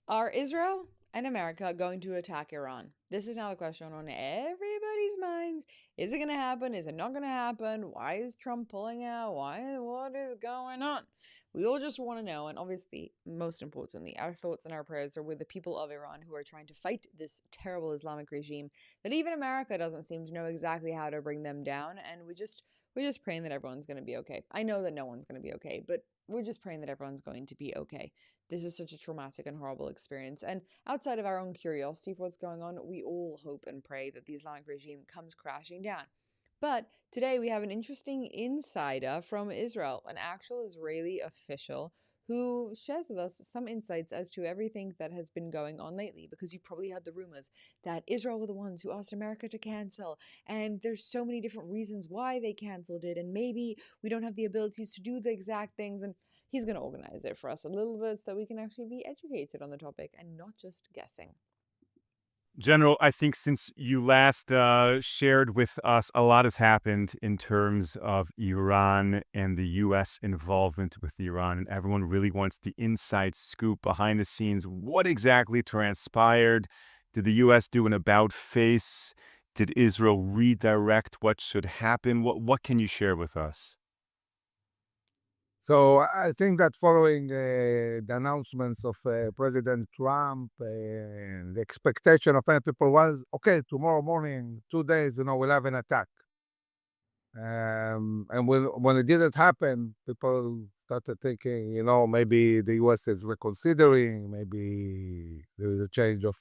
Are Israel and America going to attack Iran? This is now the question on everybody's minds. Is it going to happen? Is it not going to happen? Why is Trump pulling out? What is going on? We all just want to know. And obviously, most importantly, our thoughts and our prayers are with the people of Iran who are trying to fight this terrible Islamic regime that even America doesn't seem to know exactly how to bring them down. And we're just praying that everyone's going to be okay. I know that no one's going to be okay, but we're just praying that everyone's going to be okay. This is such a traumatic and horrible experience. And outside of our own curiosity for what's going on, we all hope and pray that the Islamic regime comes crashing down. But today we have an interesting insider from Israel, an actual Israeli official who shares with us some insights as to everything that has been going on lately. Because you probably heard the rumors that Israel were the ones who asked America to cancel, and there's so many different reasons why they canceled it, and maybe we don't have the abilities to do the exact things. And he's going to organize it for us a little bit so we can actually be educated on the topic and not just guessing. General, I think since you last shared with us, a lot has happened in terms of Iran and the U.S. involvement with Iran, and everyone really wants the inside scoop behind the scenes. What exactly transpired? Did the U.S. do an about face? Did Israel redirect what should happen? What can you share with us? So I think that following the announcements of President Trump, the expectation of many people was, okay, tomorrow morning, 2 days, we'll have an attack. And when it didn't happen, people started thinking, maybe the U.S. is reconsidering, maybe there is a change of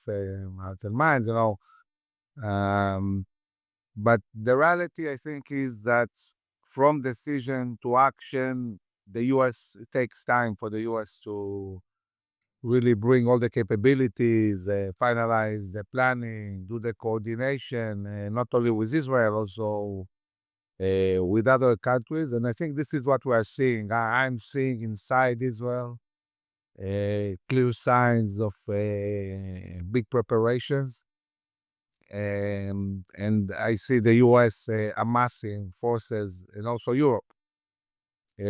hearts and minds. Um, but the reality, I think, is that from decision to action, the U.S. it takes time for the U.S. to really bring all the capabilities, finalize the planning, do the coordination, not only with Israel, also with other countries. And I think this is what we are seeing. I'm seeing inside Israel clear signs of big preparations. And I see the U.S. Amassing forces, and also Europe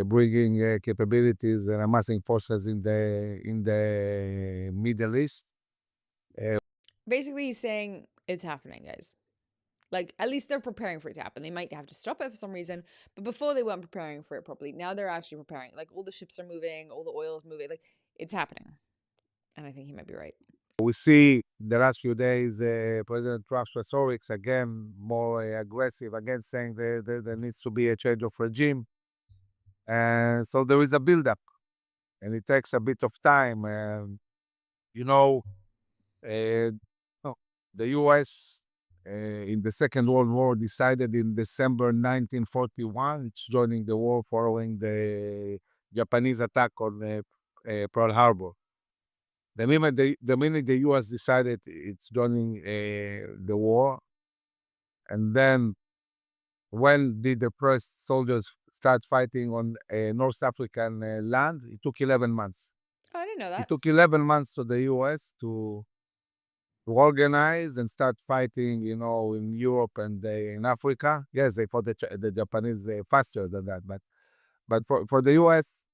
bringing capabilities and amassing forces in the Middle East. Uh, Basically, he's saying it's happening, guys. Like, at least they're preparing for it to happen. They might have to stop it for some reason, but before they weren't preparing for it properly. Now they're actually preparing. Like, all the ships are moving, all the oil is moving. Like, it's happening. And I think he might be right. we see the last few days President Trump's rhetoric again more aggressive, again saying there needs to be a change of regime. And so there is a buildup, and it takes a bit of time. You know, uh, no, the U.S. In the Second World War decided in December 1941 it's joining the war following the Japanese attack on Pearl Harbor. The minute the U.S. decided it's joining the war, and then when did the first soldiers start fighting on North African land? It took 11 months. Oh, I didn't know It that. took 11 months for the U.S. to organize and start fighting, in Europe and in Africa. Yes, they fought the Japanese faster than that, but for the U.S.,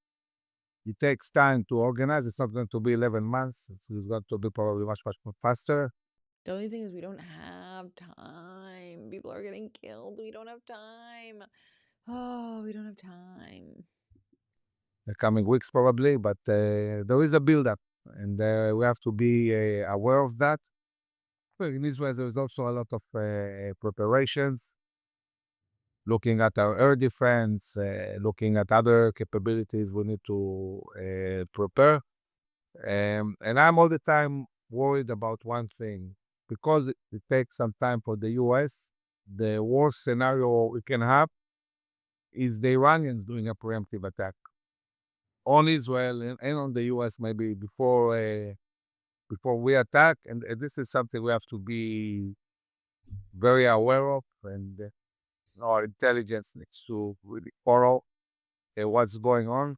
it takes time to organize. It's not going to be 11 months. It's going to be probably much, much more faster. The only thing is, we don't have time. People are getting killed. We don't have time. Oh, we don't have time. The coming weeks probably, but there is a build-up, and we have to be aware of that. Well, in Israel, there is also a lot of preparations, looking at our air defense, looking at other capabilities we need to prepare. And I'm all the time worried about one thing, because it takes some time for the U.S. The worst scenario we can have is the Iranians doing a preemptive attack on Israel and on the U.S. maybe before we attack, and this is something we have to be very aware of, and our intelligence needs to really follow what's going on.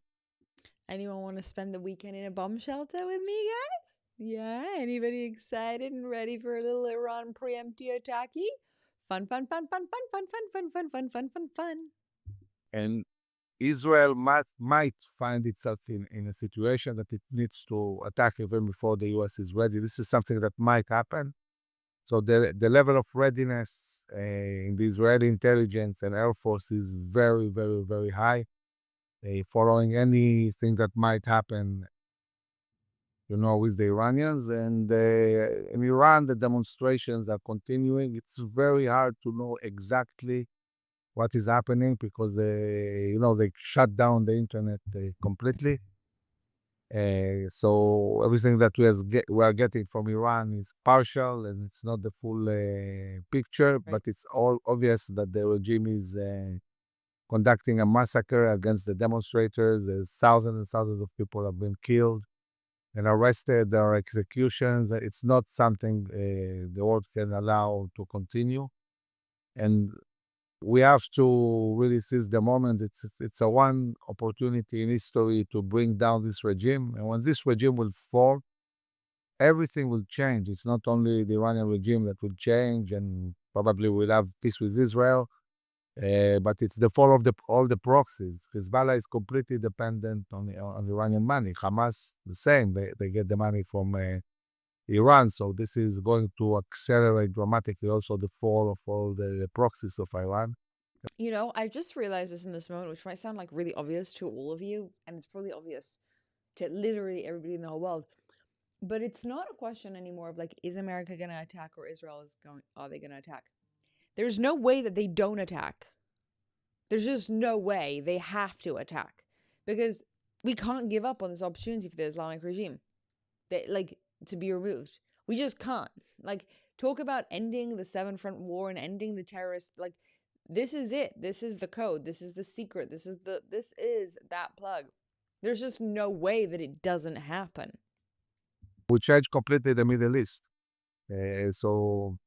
Anyone want to spend the weekend in a bomb shelter with me, guys? Yeah, anybody excited and ready for a little Iran preemptive attacky? Fun, fun, fun, fun, fun, fun, fun, fun, fun, fun, fun, fun, fun. And Israel might find itself in a situation that it needs to attack even before the US is ready. This is something that might happen. So the level of readiness in the Israeli intelligence and Air Force is very, very, very high. Following anything that might happen, with the Iranians. And in Iran, the demonstrations are continuing. It's very hard to know exactly what is happening because they shut down the internet completely. So everything that we are getting from Iran is partial and it's not the full picture, but Right. it's all obvious that the regime is conducting a massacre against the demonstrators. There's thousands and thousands of people have been killed and arrested. There are executions. It's not something the world can allow to continue. And we have to really seize the moment. It's a one opportunity in history to bring down this regime. And when this regime will fall, everything will change. It's not only the Iranian regime that will change, and probably we'll have peace with Israel, but it's the fall of all the proxies. Hezbollah is completely dependent on Iranian money. Hamas, the same. They get the money from Iran. So this is going to accelerate dramatically also the fall of all the proxies of Iran. I just realized this in this moment, which might sound like really obvious to all of you, and it's probably obvious to literally everybody in the whole world. But it's not a question anymore of like, is America going to attack or are they going to attack? There's no way that they don't attack. There's just no way they have to attack because we can't give up on this opportunity for the Islamic regime. To be removed. We just can't. Like, talk about ending the Seven Front War and ending the terrorist. Like, this is it. This is the code. This is the secret. This is that plug. There's just no way that it doesn't happen. We change completely the Middle East. So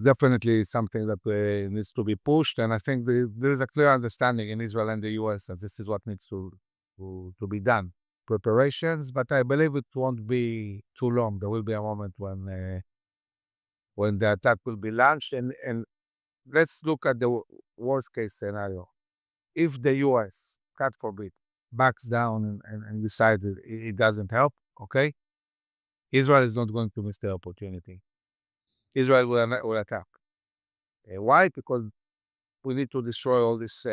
definitely something that needs to be pushed. And I think there is a clear understanding in Israel and the US that this is what needs to be done. Preparations, but I believe it won't be too long. There will be a moment when the attack will be launched. And let's look at the worst case scenario. If the US, God forbid, backs down and decides it doesn't help, okay, Israel is not going to miss the opportunity. Israel will attack. Why? Because we need to destroy all these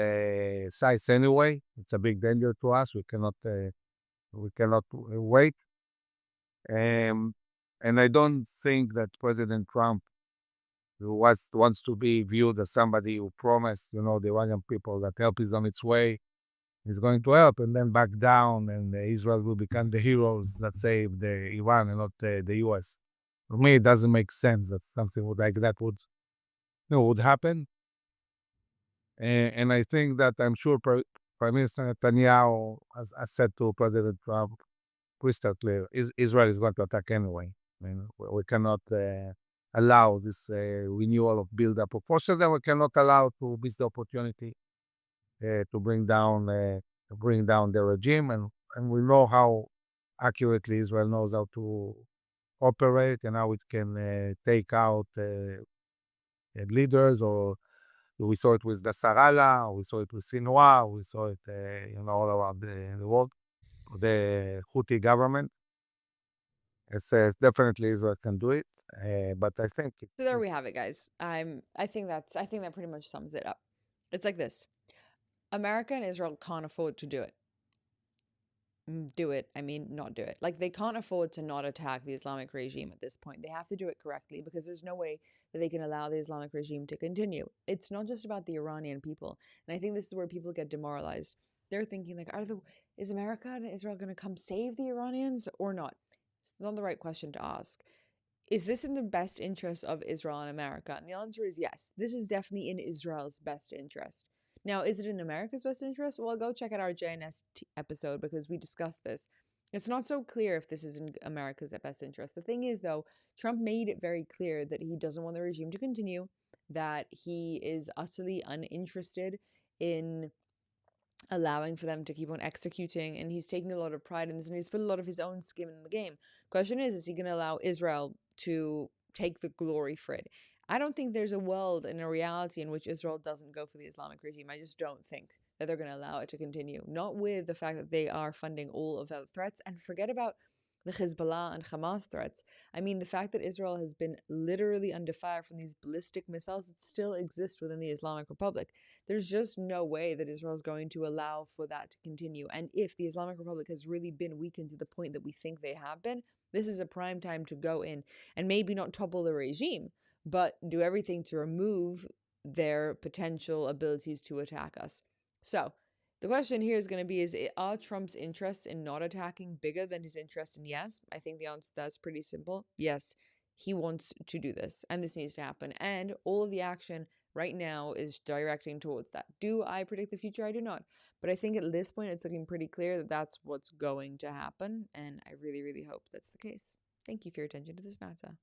sites anyway. It's a big danger to us. We cannot wait. And I don't think that President Trump wants to be viewed as somebody who promised, the Iranian people that help is on its way. He's going to help and then back down, and Israel will become the heroes that saved Iran and not the U.S. For me, it doesn't make sense that something like that would happen. And I think that I'm sure Prime Minister Netanyahu has said to President Trump crystal clear, Israel is going to attack anyway. I mean, we cannot allow this renewal of build-up of forces, and we cannot allow to miss the opportunity to bring down the regime. And we know how accurately Israel knows how to operate and how it can take out leaders. Or we saw it with Nasrallah, we saw it with Sinwar, we saw it all around the world. The Houthi government. It's definitely Israel can do it, but I think So there we have it, guys. I think that pretty much sums it up. It's like this. America and Israel can't afford to do it. Not do it. Like, they can't afford to not attack the Islamic regime at this point. They have to do it correctly because there's no way that they can allow the Islamic regime to continue. It's not just about the Iranian people. And I think this is where people get demoralized. They're thinking, like, is America and Israel going to come save the Iranians or not? It's not the right question to ask. Is this in the best interest of Israel and America? And the answer is yes. This is definitely in Israel's best interest. Now, is it in America's best interest? Well, go check out our JNS episode because we discussed this. It's not so clear if this is in America's best interest. The thing is, though, Trump made it very clear that he doesn't want the regime to continue, that he is utterly uninterested in allowing for them to keep on executing, and he's taking a lot of pride in this, and he's put a lot of his own skin in the game. Question is he going to allow Israel to take the glory for it? I don't think there's a world and a reality in which Israel doesn't go for the Islamic regime. I just don't think that they're going to allow it to continue. Not with the fact that they are funding all of the threats, and forget about the Hezbollah and Hamas threats. I mean, the fact that Israel has been literally under fire from these ballistic missiles that still exist within the Islamic Republic. There's just no way that Israel is going to allow for that to continue. And if the Islamic Republic has really been weakened to the point that we think they have been, this is a prime time to go in and maybe not topple the regime, but do everything to remove their potential abilities to attack us. So, the question here is going to be, are Trump's interests in not attacking bigger than his interest in yes? I think the answer to that's pretty simple. Yes, he wants to do this, and this needs to happen. And all of the action right now is directing towards that. Do I predict the future? I do not. But I think at this point, it's looking pretty clear that that's what's going to happen. And I really, really hope that's the case. Thank you for your attention to this matter.